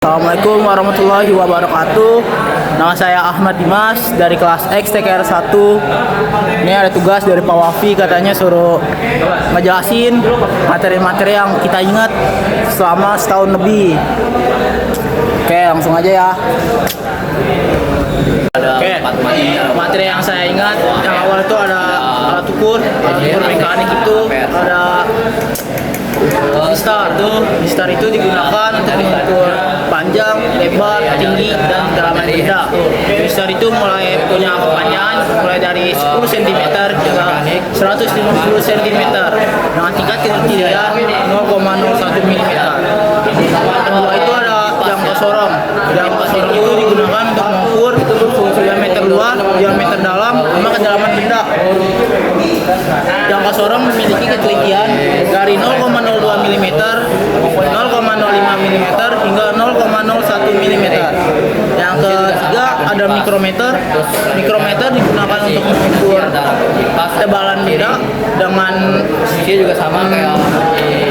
Assalamualaikum warahmatullahi wabarakatuh. Nama saya Ahmad Dimas dari kelas X TKR 1. Ini ada tugas dari Pak Wafi, katanya suruh ngejelasin materi-materi yang kita ingat selama setahun lebih. Oke, langsung aja ya. Oke, materi yang saya ingat yang awal itu ada alat ukur mekanik, itu ada Mistar itu digunakan untuk mengukur panjang, lebar, tinggi, dan kedalaman benda. Mistar itu mulai punya kepanjangan mulai dari 10 cm hingga 150 cm dengan tingkat ketinggian 0,01 mm. Yang kedua itu ada jangka sorong. Jangka sorong itu digunakan untuk mengukur diameter luar, diameter dalam, sama kedalaman benda. Jangka sorong memiliki ketelitian dari 0,02 mm, 0,05 mm hingga 0,01 mm. Yang ketiga ada mikrometer. Mikrometer digunakan untuk mengukur ketebalan benda dengan juga sama kayak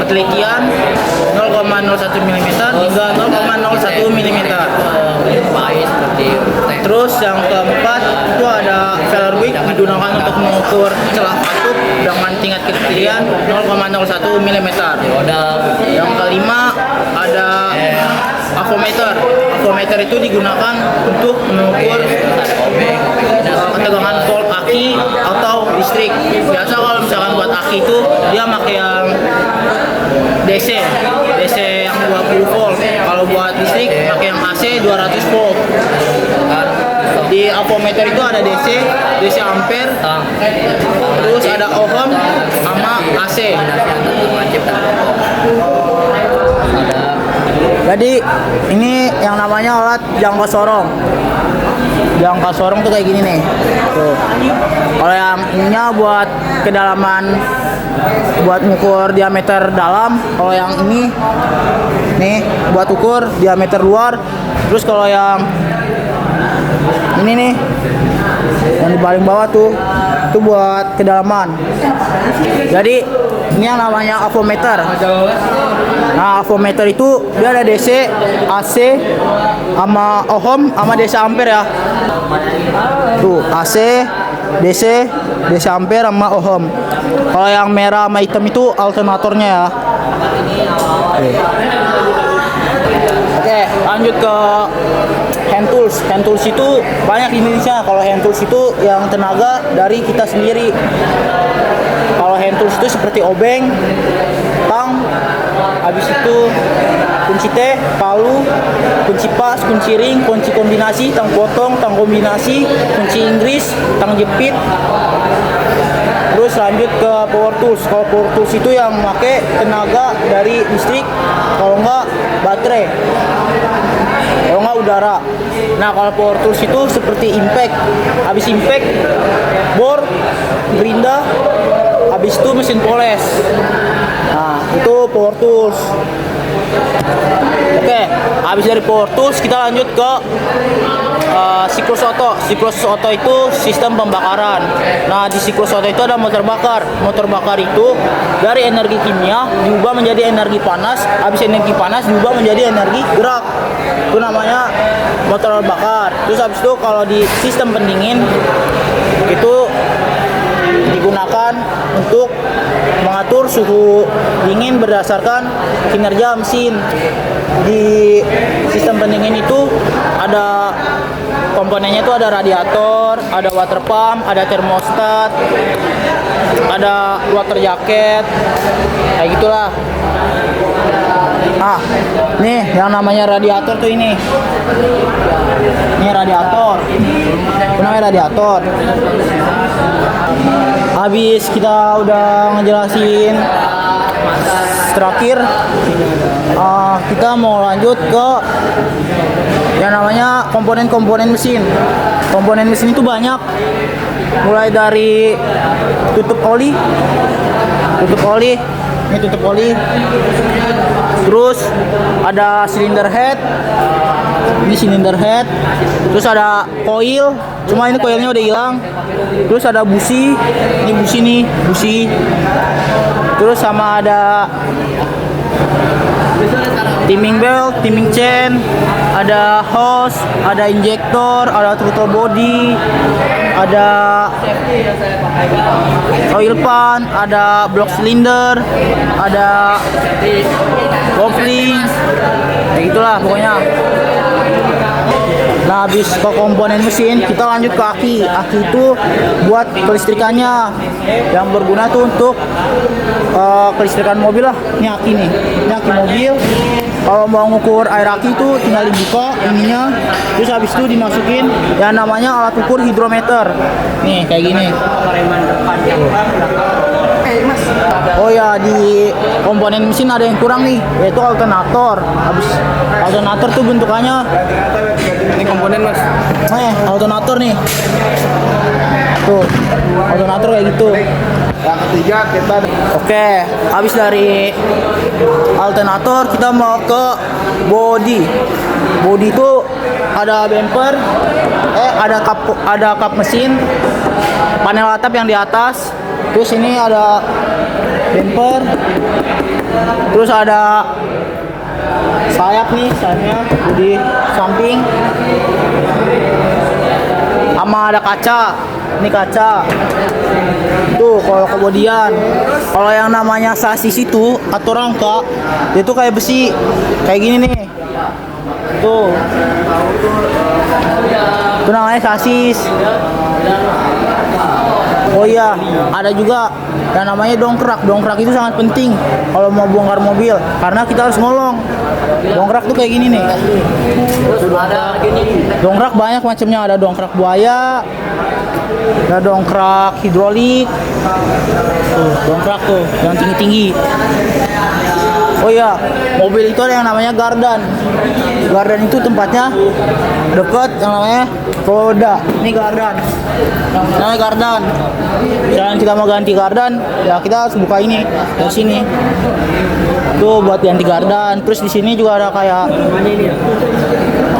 ketelitian 0,01 mm hingga 0,01 mm. Terus yang keempat itu ada feller wick, digunakan untuk mengukur celah katup dengan tingkat ketelitian 0,01 mm. Yang kelima ada avometer. Avometer itu digunakan untuk mengukur ketegangan volt aki atau listrik. Biasa kalau misalkan buat aki itu dia pakai yang DC yang 20 volt. Kalau buat listrik pakai yang AC 200 volt. Di avometer itu ada DC ampere, terus ada ohm sama AC. Jadi ini yang namanya alat jangka sorong. Jangka sorong tuh kayak gini nih. Tuh. Kalau yang ininya buat kedalaman, buat mengukur diameter dalam. Kalau yang ini nih buat ukur diameter luar. Terus kalau yang ini nih yang di paling bawah tuh itu buat kedalaman. Jadi ini yang namanya avometer. Nah, avometer itu dia ada DC, AC, sama ohm, sama DC ampere ya. Tuh AC, DC ampere sama ohm. Kalau yang merah sama hitam itu alternatornya ya. Oke, lanjut ke hand tools. Hand tools itu banyak di Indonesia. Kalau hand tools itu yang tenaga dari kita sendiri. Kalau hand tools itu seperti obeng, tang, habis itu kunci teh, palu, kunci pas, kunci ring, kunci kombinasi, tang potong, tang kombinasi, kunci Inggris, tang jepit. Terus lanjut ke power tools. Kalau power tools itu yang pakai tenaga dari listrik, kalau enggak baterai, kalau enggak udara. Nah, kalau power tools itu seperti impact. Habis impact, bor, gerinda, habis itu mesin poles. Nah, itu power tools. Oke, habis dari power tools kita lanjut ke siklus oto. Siklus oto itu sistem pembakaran. Nah, di siklus oto itu ada motor bakar. Motor bakar itu dari energi kimia diubah menjadi energi panas. Habis energi panas diubah menjadi energi gerak. Itu namanya motor bakar. Terus habis itu kalau di sistem pendingin itu digunakan untuk mengatur suhu dingin berdasarkan kinerja mesin. Di sistem pendingin itu ada komponennya, itu ada radiator, ada water pump, ada termostat, ada water jacket, kayak gitulah. Ah, nih yang namanya radiator tuh ini. Ini radiator. Itu namanya radiator. Habis kita udah ngejelasin terakhir, kita mau lanjut ke yang namanya komponen-komponen mesin. Komponen mesin itu banyak, mulai dari tutup oli, ini tutup oli, terus ada cylinder head, ini cylinder head, terus ada coil, cuma ini coilnya udah hilang, terus ada busi, ini busi nih, busi, terus sama ada timing belt, timing chain, ada hose, ada injektor, ada throttle body, ada oil pan, ada block cylinder, ada kopling, kayak gitulah pokoknya. Nah, habis ke komponen mesin, kita lanjut ke aki. Aki itu buat kelistrikannya, yang berguna tuh untuk kelistrikan mobil lah. Ini aki nih, ini aki mobil. Kalau mau ngukur air aki itu tinggal dibuka ininya, terus habis itu dimasukin yang namanya alat ukur hidrometer. Nih kayak gini. Oh ya, di komponen mesin ada yang kurang nih, yaitu alternator. Habis alternator tuh bentukannya Ini komponen mas. alternator nih. Tuh, alternator kayak gitu. Yang ketiga kita Oke, habis dari alternator kita mau ke body. Body itu ada bumper, ada kap mesin, panel atap yang di atas. Terus ini ada bumper. Terus ada sayap nih, sayapnya di samping. Sama ada kaca. Ini kaca. Tuh kalau kebodian. Kalau yang namanya sasis itu atau rangka, itu kayak besi. Kayak gini nih. Tuh. Itu namanya sasis. Oh iya, ada juga yang namanya dongkrak. Dongkrak itu sangat penting kalau mau bongkar mobil, karena kita harus ngolong. Dongkrak tuh kayak gini nih. Dongkrak banyak macamnya, ada dongkrak buaya, ada dongkrak hidrolik. Tuh, dongkrak tuh yang tinggi-tinggi. Oh iya, mobil itu ada yang namanya gardan. Gardan itu tempatnya dekat yang namanya roda. Ini gardan. Namanya gardan. Jangan kita mau ganti gardan, ya kita harus buka ini dari sini. Tuh buat ganti gardan. Terus di sini juga ada kayak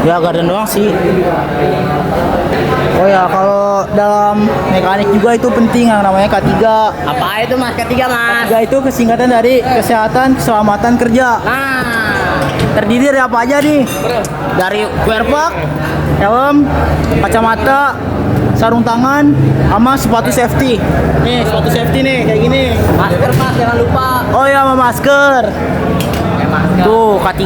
ya gardan doang sih. Oh ya, kalau dalam mekanik juga itu penting yang namanya K3. Apa itu mas? Ketiga mas. K3 itu kesingkatan dari kesehatan keselamatan kerja. Nah, Terdiri dari apa aja nih? Dari wear pack, helm, kacamata, sarung tangan, sama sepatu safety. Nih sepatu safety nih kayak gini. masker mas jangan lupa. Oh ya, sama masker. Tuh K3.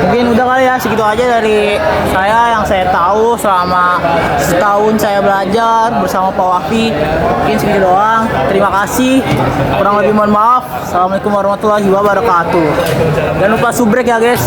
Mungkin udah kali ya, segitu aja dari saya yang saya tahu selama setahun saya belajar bersama Pak Wafi. Mungkin segitu doang. Terima kasih. Kurang lebih mohon maaf. Assalamualaikum warahmatullahi wabarakatuh. Jangan lupa subrek ya guys.